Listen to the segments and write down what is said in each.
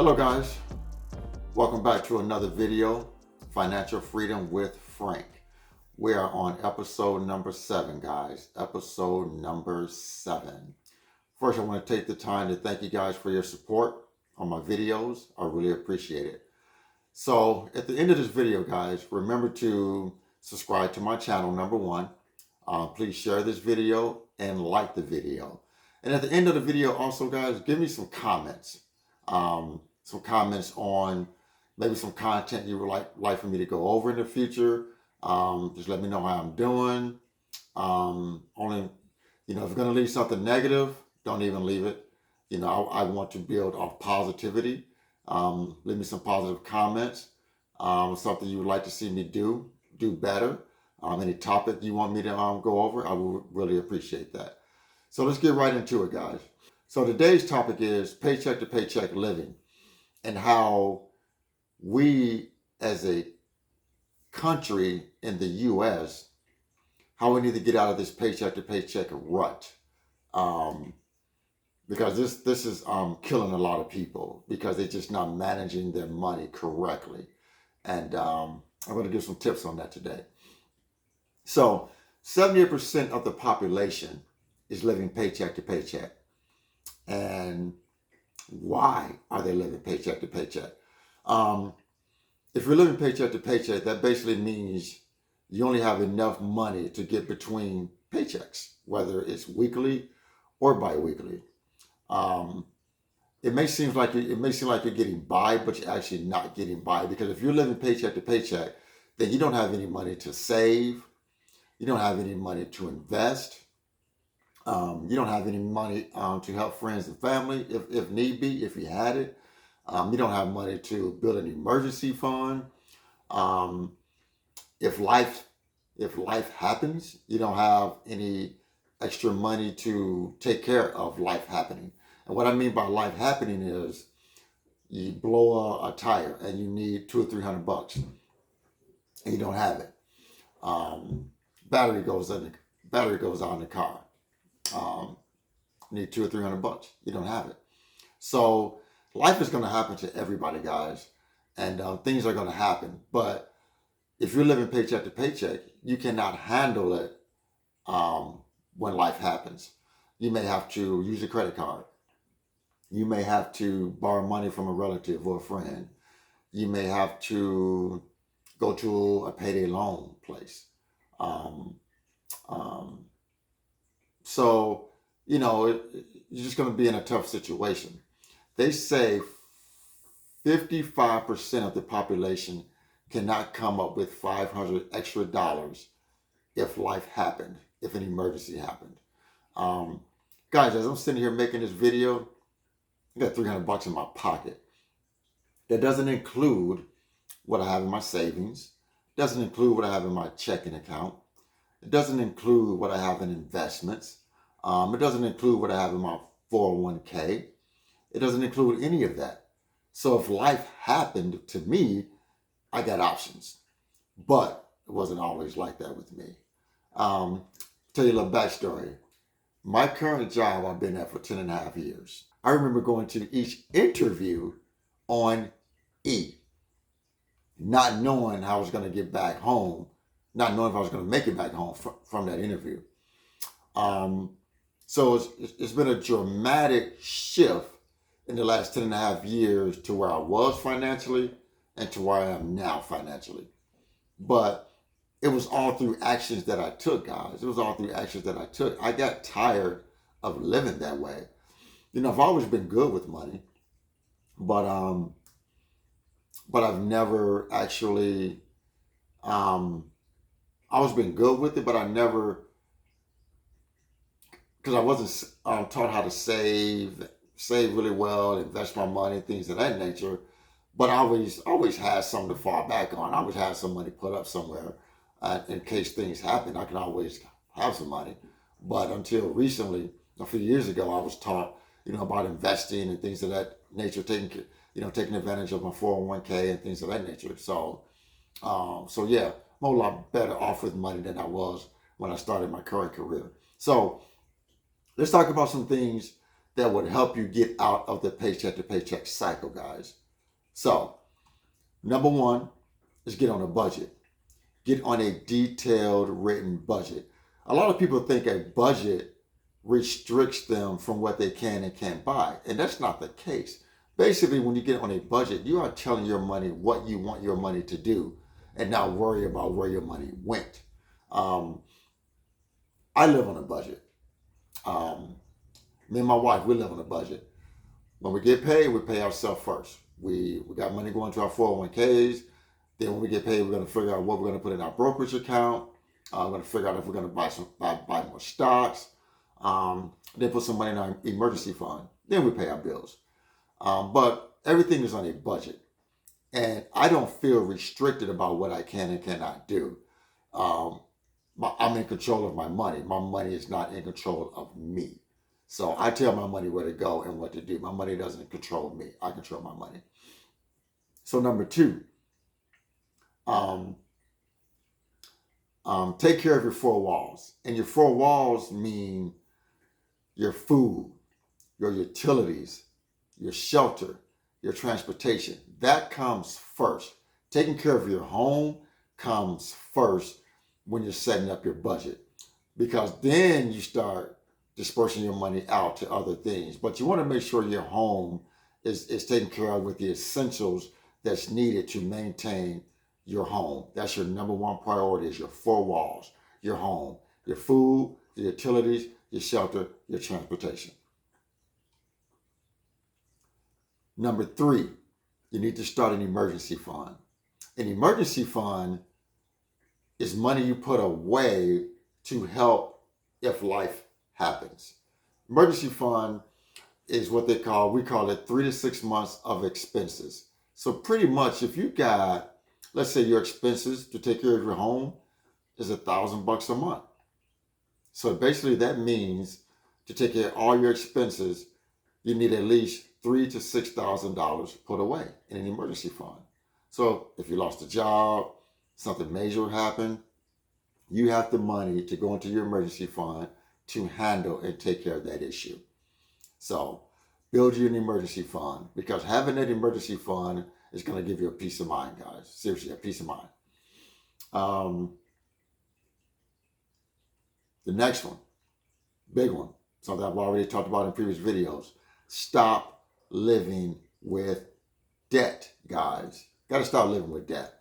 Hello guys, welcome back to another video, Financial Freedom with Frank. We are on episode number 7, guys, episode number 7. First, I want to take the time to thank you guys for your support on my videos. I really appreciate it. So at the end of this video, guys, remember to subscribe to my channel, number 1. Please share this video and like the video. And at the end of the video also, guys, give me some comments. Some comments on maybe some content you would like for me to go over in the future. Just let me know how I'm doing. Only, if you're going to leave something negative, don't even leave it. I want to build off positivity. Leave me some positive comments. Something you would like to see me do better. Any topic you want me to go over, I will really appreciate that. So let's get right into it, guys. So today's topic is paycheck to paycheck living and how we as a country in the U.S., how we need to get out of this paycheck to paycheck rut. Because this is killing a lot of people because they're just not managing their money correctly. And I'm going to give some tips on that today. So 70% of the population is living paycheck to paycheck. And why are they living paycheck to paycheck? If you're living paycheck to paycheck, that basically means you only have enough money to get between paychecks, whether it's weekly or bi-weekly. It may seem like you're getting by, but you're actually not getting by, because if you're living paycheck to paycheck, then you don't have any money to save. You don't have any money to invest. You don't have any money to help friends and family if need be, if you had it. You don't have money to build an emergency fund. If life happens, you don't have any extra money to take care of life happening. And what I mean by life happening is you blow a tire and you need $200 or $300 and you don't have it. Battery goes out in the car. You need $200 or $300. You don't have it. So life is going to happen to everybody, guys, and things are going to happen. But if you're living paycheck to paycheck, you cannot handle it when life happens. You may have to use a credit card. You may have to borrow money from a relative or a friend. You may have to go to a payday loan place. So, you're just going to be in a tough situation. They say 55% of the population cannot come up with $500 extra if life happened, if an emergency happened. Guys, as I'm sitting here making this video, I got $300 in my pocket. That doesn't include what I have in my savings. Doesn't include what I have in my checking account. It doesn't include what I have in investments. It doesn't include what I have in my 401k. It doesn't include any of that. So if life happened to me, I got options. But it wasn't always like that with me. Tell you a little backstory. My current job I've been at for 10 and a half years. I remember going to each interview on E, not knowing how I was going to get back home, not knowing if I was going to make it back home from that interview. So it's been a dramatic shift in the last 10 and a half years to where I was financially and to where I am now financially. But it was all through actions that I took, guys. It was all through actions that I took. I got tired of living that way. I've always been good with money, but I've never actually, always been good with it, but I never, because I wasn't taught how to save really well, invest my money, things of that nature. But I always had something to fall back on. I always had some money put up somewhere in case things happen. I can always have some money. But until recently, a few years ago, I was taught, about investing and things of that nature, taking advantage of my 401k and things of that nature. So yeah, I'm a whole lot better off with money than I was when I started my current career. So let's talk about some things that would help you get out of the paycheck to paycheck cycle, guys. So, number one is get on a budget. Get on a detailed written budget. A lot of people think a budget restricts them from what they can and can't buy, and that's not the case. Basically, when you get on a budget, you are telling your money what you want your money to do and not worry about where your money went. I live on a budget. Me and my wife, we live on a budget. When we get paid, we pay ourselves first. We got money going to our 401ks. Then when we get paid, we're going to figure out what we're going to put in our brokerage account. We're going to figure out if we're going to buy more stocks. Then put some money in our emergency fund. Then we pay our bills. But everything is on a budget. And I don't feel restricted about what I can and cannot do. I'm in control of my money. My money is not in control of me. So I tell my money where to go and what to do. My money doesn't control me. I control my money. So number two, take care of your four walls. And your four walls mean your food, your utilities, your shelter, your transportation. That comes first. Taking care of your home comes first when you're setting up your budget, because then you start dispersing your money out to other things. But you want to make sure your home is taken care of with the essentials that's needed to maintain your home. That's your number one priority, is your four walls, your home, your food, the utilities, your shelter, your transportation. Number three, you need to start an emergency fund. An emergency fund is money you put away to help if life happens. Emergency fund is what we call it 3 to 6 months of expenses. So pretty much if you got, let's say your expenses to take care of your home is $1,000 a month. So basically that means to take care of all your expenses, you need at least $3,000 to $6,000 put away in an emergency fund. So if you lost a job, something major happened, you have the money to go into your emergency fund to handle and take care of that issue. So build you an emergency fund, because having that emergency fund is going to give you a peace of mind, guys. Seriously, a peace of mind. The next one, big one, something I've already talked about in previous videos. Stop living with debt, guys. Got to stop living with debt.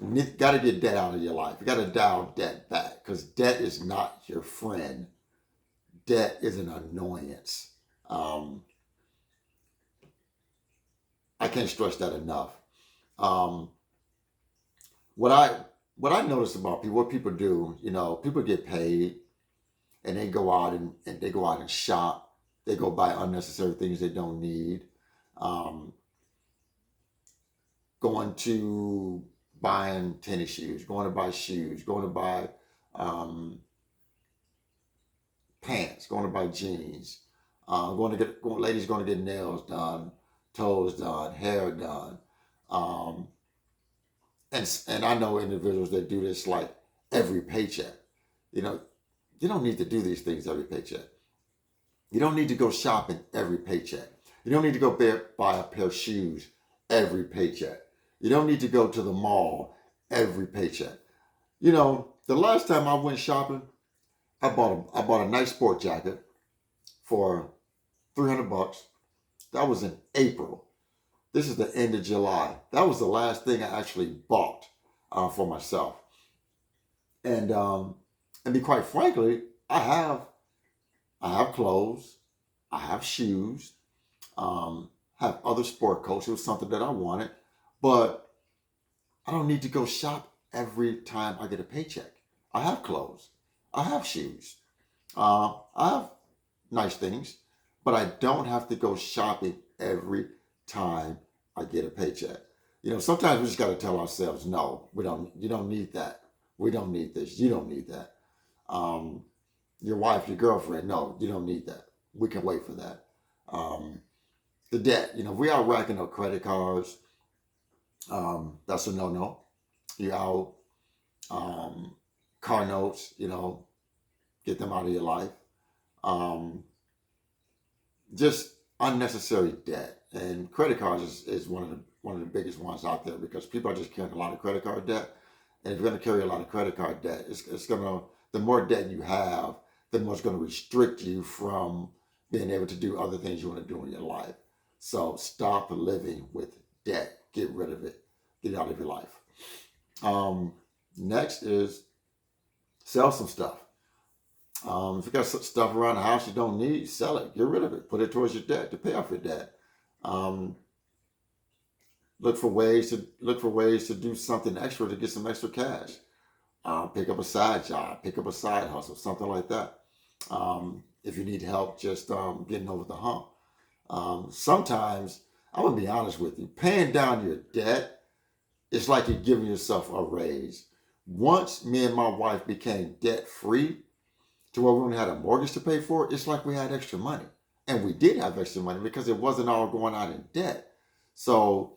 You got to get debt out of your life. You got to dial debt back, because debt is not your friend. Debt is an annoyance. I can't stress that enough. What I notice about people, what people do, people get paid and they go out and shop. They go buy unnecessary things they don't need. Going to buying tennis shoes, going to buy shoes, going to buy pants, going to buy jeans, ladies going to get nails done, toes done, hair done. And I know individuals that do this like every paycheck. You don't need to do these things every paycheck. You don't need to go shopping every paycheck. You don't need to go buy a pair of shoes every paycheck. You don't need to go to the mall every paycheck. The last time I went shopping, I bought a nice sport jacket for $300. That was in April. This is the end of July. That was the last thing I actually bought for myself. And be quite frankly, I have clothes, I have shoes, have other sport coats. It was something that I wanted, but I don't need to go shop every time I get a paycheck. I have clothes, I have shoes, I have nice things, but I don't have to go shopping every time I get a paycheck. Sometimes we just got to tell ourselves, no, you don't need that. We don't need this. You don't need that. Your wife, your girlfriend, no, you don't need that. We can wait for that. The debt, we are racking up credit cards. That's a no-no. You're out. Car notes, get them out of your life. just unnecessary debt. And credit cards is one of the biggest ones out there because people are just carrying a lot of credit card debt. And if you're going to carry a lot of credit card debt, it's going to, the more debt you have, the more it's going to restrict you from being able to do other things you want to do in your life. So stop living with debt. Get rid of it. Get it out of your life. Next is sell some stuff. If you got stuff around the house you don't need, sell it. Get rid of it. Put it towards your debt to pay off your debt. Look for ways to do something extra to get some extra cash. Pick up a side job. Pick up a side hustle. Something like that. If you need help, just getting over the hump. Sometimes, I'm gonna be honest with you, paying down your debt, it's like you're giving yourself a raise. Once me and my wife became debt free, to where we only had a mortgage to pay for, it's like we had extra money. And we did have extra money because it wasn't all going out in debt. So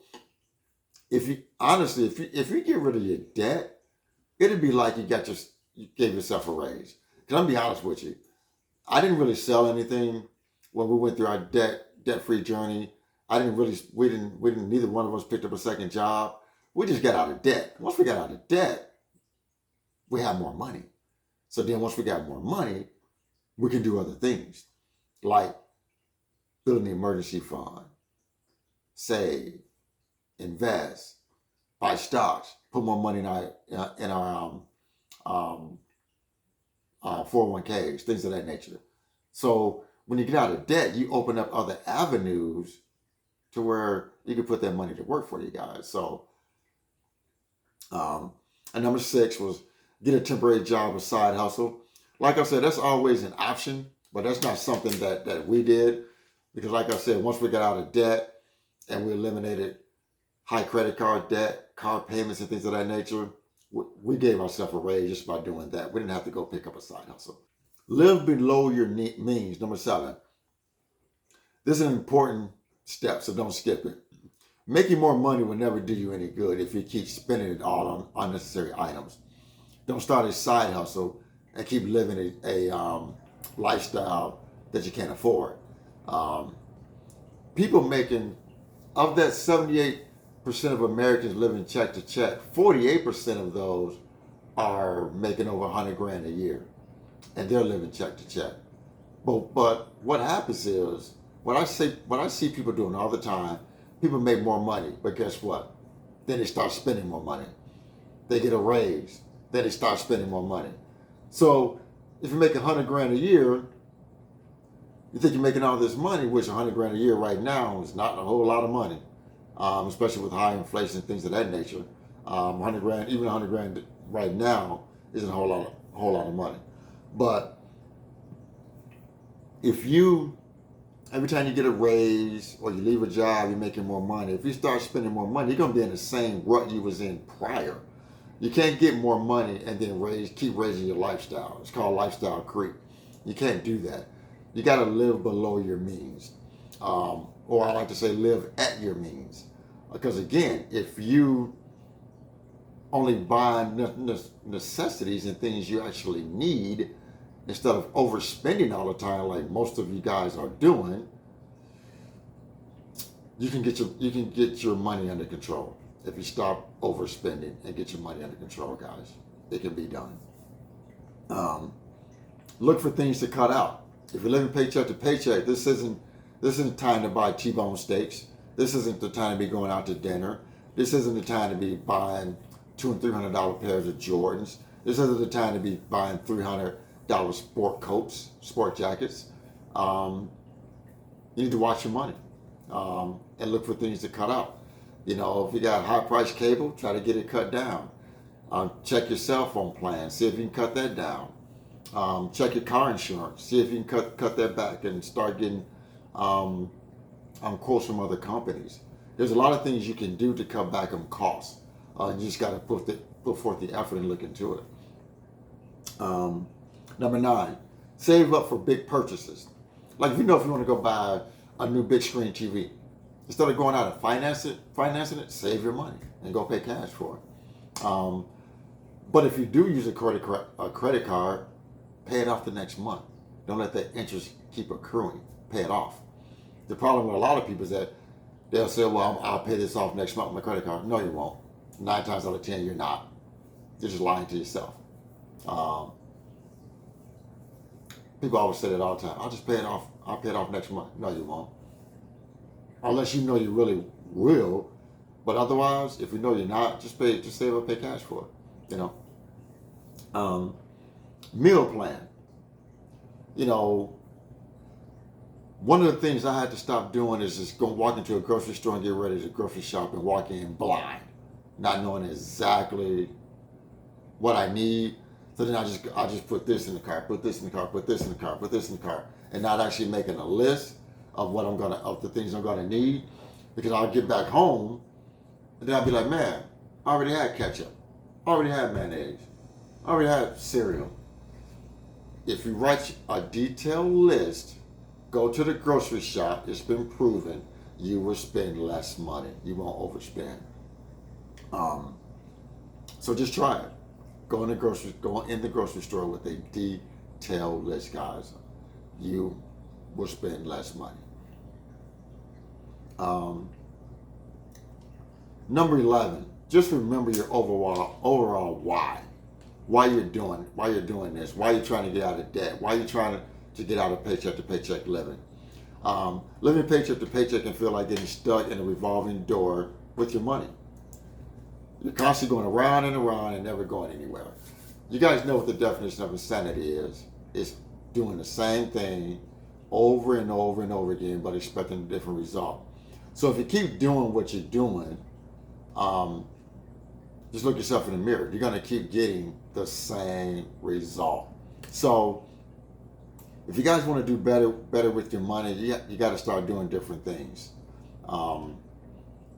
if you get rid of your debt, it'd be like you gave yourself a raise. Because I'm gonna be honest with you, I didn't really sell anything when we went through our debt-free journey. We didn't, neither one of us picked up a second job. We just got out of debt. Once we got out of debt, we had more money. So then once we got more money, we can do other things like build an emergency fund, save, invest, buy stocks, put more money in our 401ks, things of that nature. So when you get out of debt, you open up other avenues to where you can put that money to work for you guys. So, and number 6 was get a temporary job or side hustle. Like I said, that's always an option, but that's not something that we did. Because like I said, once we got out of debt and we eliminated high credit card debt, car payments and things of that nature, we gave ourselves a raise just by doing that. We didn't have to go pick up a side hustle. Live below your means. Number 7. This is an important step, so don't skip it. Making more money will never do you any good if you keep spending it all on unnecessary items. Don't start a side hustle and keep living a lifestyle that you can't afford. People making, of that 78% of Americans living check to check, 48% of those are making over 100 grand a year, and they're living check to check. But what happens is, what I see people doing all the time, people make more money, but guess what? Then they start spending more money. They get a raise, then they start spending more money. So if you make 100 grand a year, you think you're making all this money, which 100 grand a year right now is not a whole lot of money, especially with high inflation and things of that nature. 100 grand, even 100 grand right now isn't a whole lot of money. But if you, every time you get a raise or you leave a job, you're making more money. If you start spending more money, you're gonna be in the same rut you was in prior. You can't get more money and then keep raising your lifestyle. It's called lifestyle creep. You can't do that. You gotta live below your means. Or I like to say live at your means. Because again, if you only buy necessities and things you actually need, instead of overspending all the time like most of you guys are doing, you can get your money under control. If you stop overspending and get your money under control, guys, it can be done. Look for things to cut out. If you're living paycheck to paycheck, this isn't time to buy T-bone steaks. This isn't the time to be going out to dinner. This isn't the time to be buying $200 and $300 pairs of Jordans. This isn't the time to be buying $300 sport coats, sport jackets. You need to watch your money and look for things to cut out. You know, if you got high price cable, try to get it cut down. Check your cell phone plan, see if you can cut that down. Check your car insurance, see if you can cut that back and start getting quotes from other companies. There's a lot of things you can do to cut back on costs. You just got to put forth the effort and look into it. Number 9, save up for big purchases. Like if you want to go buy a new big screen TV, instead of going out and financing it, save your money and go pay cash for it. But if you do use a credit card, pay it off the next month. Don't let that interest keep accruing. Pay it off. The problem with a lot of people is that they'll say, well, I'll pay this off next month with my credit card. No, you won't. 9 times out of 10, you're not. You're just lying to yourself. People always say that all the time. I'll just pay it off. I'll pay it off next month. No, you won't. Unless you know you really will. But otherwise, if you know you're not, just save up, pay cash for it. Meal plan. One of the things I had to stop doing is just walk into a grocery store and get ready to grocery shop and walk in blind, not knowing exactly what I need. So then I just put this in the cart, put this in the cart, put this in the cart, put this in the cart, and not actually making a list of of the things I'm gonna need, because I'll get back home and then I'll be like, man, I already had ketchup, I already had mayonnaise, I already had cereal. If you write a detailed list, go to the grocery shop, it's been proven, you will spend less money. You won't overspend. So just try it. Go in the grocery store with a detailed list, guys. You will spend less money. Number 11, just remember your overall why. Why you're doing this, why you're trying to get out of debt, why you're trying to get out of paycheck to paycheck living. Living paycheck to paycheck can feel like getting stuck in a revolving door with your money. You're constantly going around and around and never going anywhere. You guys know what the definition of insanity is. It's doing the same thing over and over and over again, but expecting a different result. So if you keep doing what you're doing, just look yourself in the mirror. You're going to keep getting the same result. So if you guys want to do better with your money, you got to start doing different things.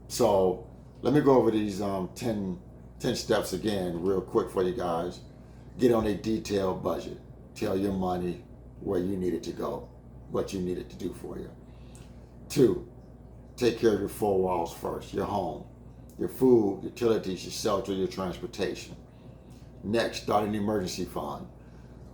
So let me go over these 10 steps again real quick for you guys. Get on a detailed budget. Tell your money where you need it to go, what you need it to do for you. 2, take care of your 4 walls first, your home, your food, utilities, your shelter, your transportation. Next, start an emergency fund.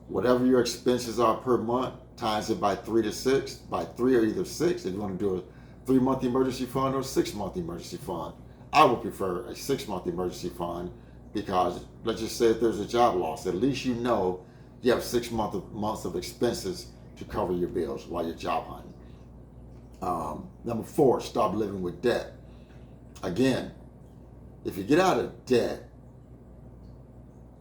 Whatever your expenses are per month, times it by 3 to 6, by 3 or either 6, if you want to do a 3-month emergency fund or a 6-month emergency fund. I would prefer a 6-month emergency fund, because let's just say if there's a job loss, at least you know you have 6 months of expenses to cover your bills while you're job hunting. Number 4, stop living with debt. Again, if you get out of debt,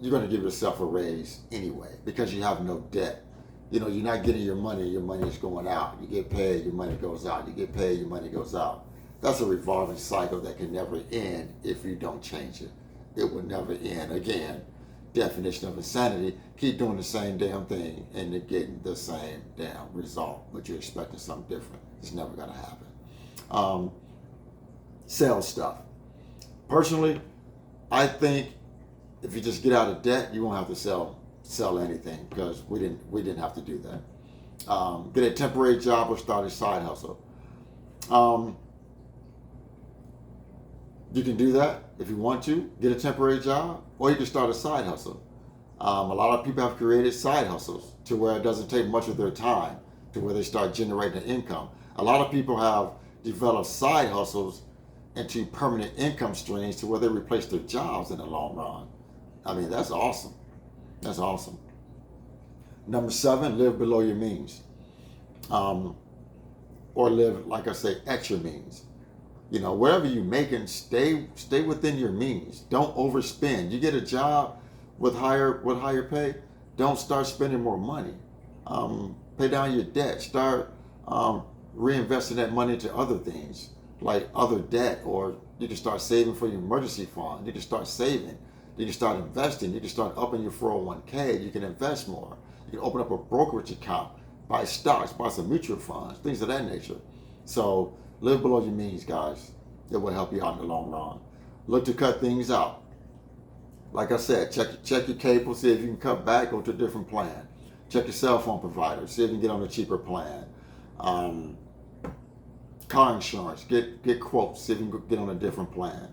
you're going to give yourself a raise anyway, because you have no debt. You're not getting your money is going out. You get paid, your money goes out. You get paid, your money goes out. That's a revolving cycle that can never end if you don't change it. It will never end. Again, definition of insanity, keep doing the same damn thing and you're getting the same damn result, but you're expecting something different. It's never going to happen. Sell stuff. Personally, I think if you just get out of debt, you won't have to sell anything, because we didn't have to do that. Get a temporary job or start a side hustle. You can do that if you want to. Get a temporary job, or you can start a side hustle. A lot of people have created side hustles to where it doesn't take much of their time, to where they start generating income. A lot of people have developed side hustles into permanent income streams to where they replace their jobs in the long run. I mean, that's awesome. That's awesome. Number 7, live below your means. Or live, like I say, at your means. Whatever you're making, stay within your means. Don't overspend. You get a job with higher pay, don't start spending more money. Pay down your debt. Start reinvesting that money into other things, like other debt, or you can start saving for your emergency fund. You can start saving. You can start investing. You can start upping your 401k. You can invest more. You can open up a brokerage account, buy stocks, buy some mutual funds, things of that nature. So live below your means, guys. It will help you out in the long run. Look to cut things out. Like I said, check your cable, see if you can cut back, go to a different plan. Check your cell phone provider, see if you can get on a cheaper plan. Car insurance, get quotes, see if you can get on a different plan.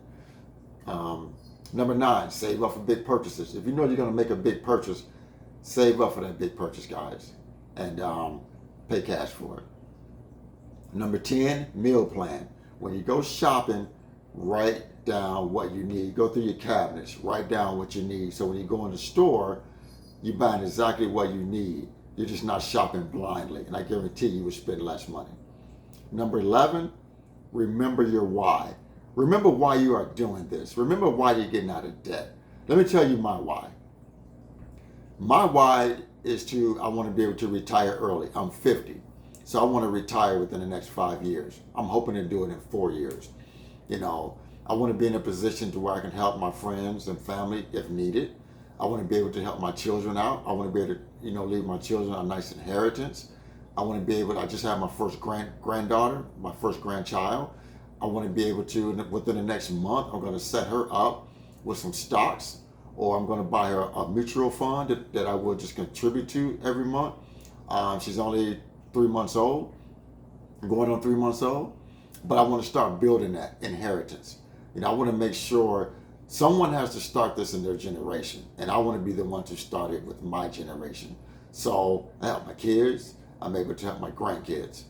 Number 9, save up for big purchases. If you know you're going to make a big purchase, save up for that big purchase, guys, and pay cash for it. Number 10, meal plan. When you go shopping, write down what you need. Go through your cabinets, write down what you need. So when you go in the store, you're buying exactly what you need. You're just not shopping blindly. And I guarantee you will spend less money. Number 11, remember your why. Remember why you are doing this. Remember why you're getting out of debt. Let me tell you my why. My why is I want to be able to retire early. I'm 50. So I want to retire within the next 5 years. I'm hoping to do it in 4 years. I want to be in a position to where I can help my friends and family if needed. I want to be able to help my children out. I want to be able to, leave my children a nice inheritance. I want to be able to, I just had my first granddaughter, my first grandchild. I want to be able to, within the next month, I'm going to set her up with some stocks, or I'm going to buy her a mutual fund that I will just contribute to every month. She's only 3 months old, going on 3 months old, but I want to start building that inheritance. I want to make sure someone has to start this in their generation, and I want to be the one to start it with my generation. So I help my kids. I'm able to help my grandkids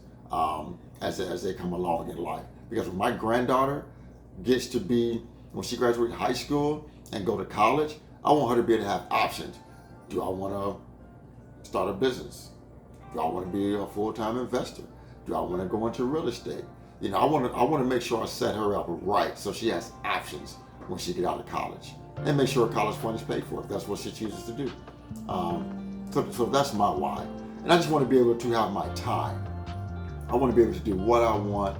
as they come along in life. Because when my granddaughter gets to be, when she graduates high school and go to college, I want her to be able to have options. Do I want to start a business? Do I want to be a full-time investor? Do I want to go into real estate? I want to make sure I set her up right so she has options when she get out of college, and make sure her college fund is paid for if that's what she chooses to do. So that's my why. And I just want to be able to have my time. I want to be able to do what I want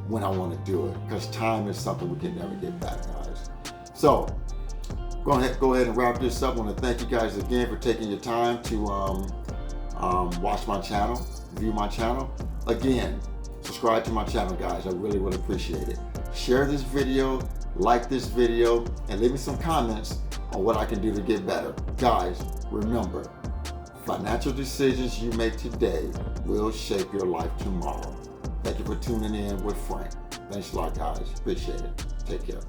when I want to do it, because time is something we can never get back, guys. So go ahead and wrap this up. I want to thank you guys again for taking your time to watch my channel, view my channel. Again, subscribe to my channel, guys. I really would appreciate it. Share this video, like this video, and leave me some comments on what I can do to get better. Guys, remember, financial decisions you make today will shape your life tomorrow. Thank you for tuning in with Frank. Thanks a lot, guys. Appreciate it. Take care.